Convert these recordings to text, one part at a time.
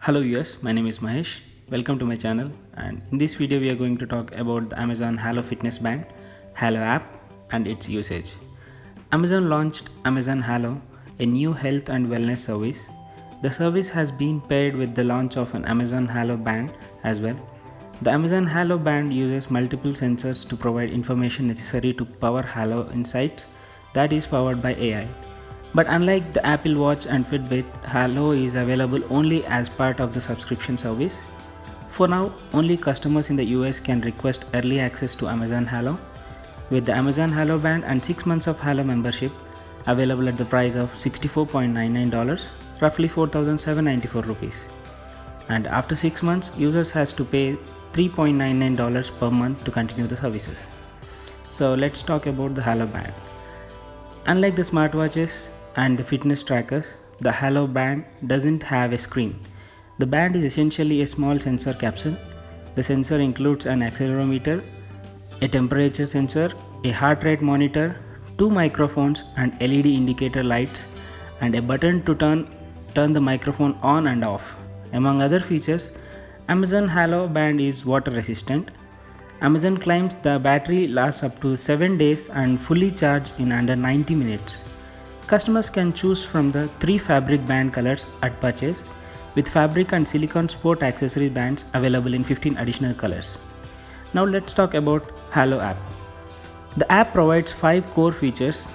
Hello viewers, my name is Mahesh. Welcome to my channel, and in this video we are going to talk about the Amazon Halo Fitness Band, Halo app and its usage. Amazon launched Amazon Halo, a new health and wellness service. The service has been paired with the launch of an Amazon Halo Band as well. The Amazon Halo Band uses multiple sensors to provide information necessary to power Halo Insights, that is powered by AI. But unlike the Apple Watch and Fitbit, Halo is available only as part of the subscription service. For now, only customers in the US can request early access to Amazon Halo, with the Amazon Halo Band and 6 months of Halo membership available at the price of $64.99, roughly 4,794 rupees. And after 6 months, users has to pay $3.99 per month to continue the services. So let's talk about the Halo Band. Unlike the smartwatches and the fitness trackers, the Halo Band doesn't have a screen. The band is essentially a small sensor capsule. The sensor includes an accelerometer, a temperature sensor, a heart rate monitor, 2 microphones and LED indicator lights, and a button to turn the microphone on and off. Among other features, Amazon Halo Band is water resistant. Amazon claims the battery lasts up to 7 days and fully charged in under 90 minutes. Customers can choose from the 3 fabric band colors at purchase, with fabric and silicone sport accessory bands available in 15 additional colors. Now let's talk about Halo app. The app provides 5 core features: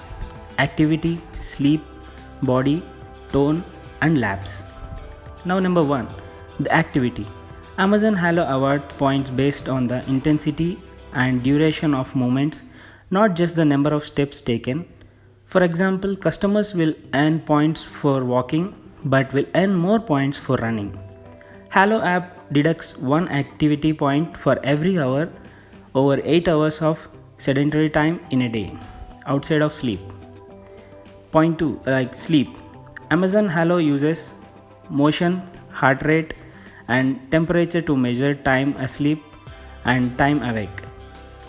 activity, sleep, body, tone and labs. Now number 1, the activity. Amazon Halo awards points based on the intensity and duration of movements, not just the number of steps taken. For example, customers will earn points for walking but will earn more points for running. Halo app deducts 1 activity point for every hour over 8 hours of sedentary time in a day, outside of sleep. Point 2, like sleep. Amazon Halo uses motion, heart rate and temperature to measure time asleep and time awake.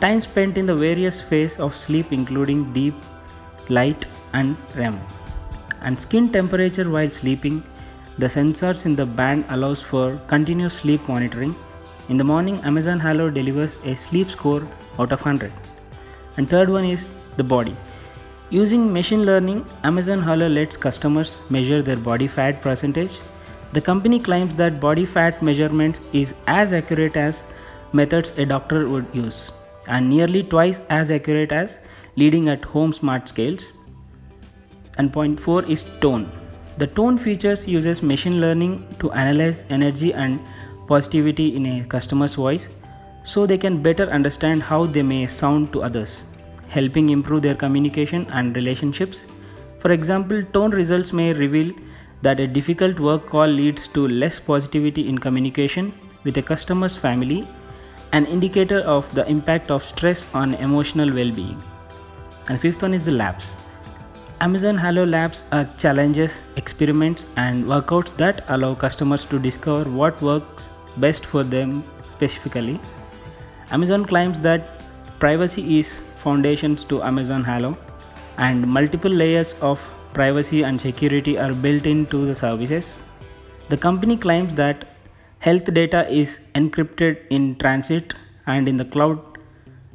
Time spent in the various phases of sleep including deep, light and REM. And skin temperature while sleeping. The sensors in the band allows for continuous sleep monitoring. In the morning, Amazon Halo delivers a sleep score out of 100. And third one is the body. Using machine learning, Amazon Halo lets customers measure their body fat percentage. The company claims that body fat measurements is as accurate as methods a doctor would use, and nearly twice as accurate as leading at home smart scales. And point 4 is tone. The tone features uses machine learning to analyze energy and positivity in a customer's voice, so they can better understand how they may sound to others, helping improve their communication and relationships. For example, tone results may reveal that a difficult work call leads to less positivity in communication with a customer's family, an indicator of the impact of stress on emotional well-being. And fifth one is the labs. Amazon Halo labs are challenges, experiments and workouts that allow customers to discover what works best for them specifically. Amazon claims that privacy is foundations to Amazon Halo, and multiple layers of privacy and security are built into the services. The company claims that health data is encrypted in transit and in the cloud,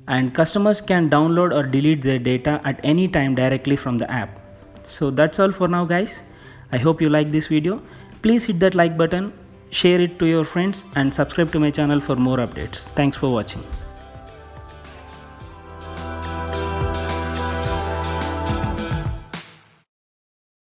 and customers can download or delete their data at any time directly from the app. So that's all for now guys. I hope you like this video. Please hit that like button, share it to your friends and subscribe to my channel for more updates. Thanks for watching.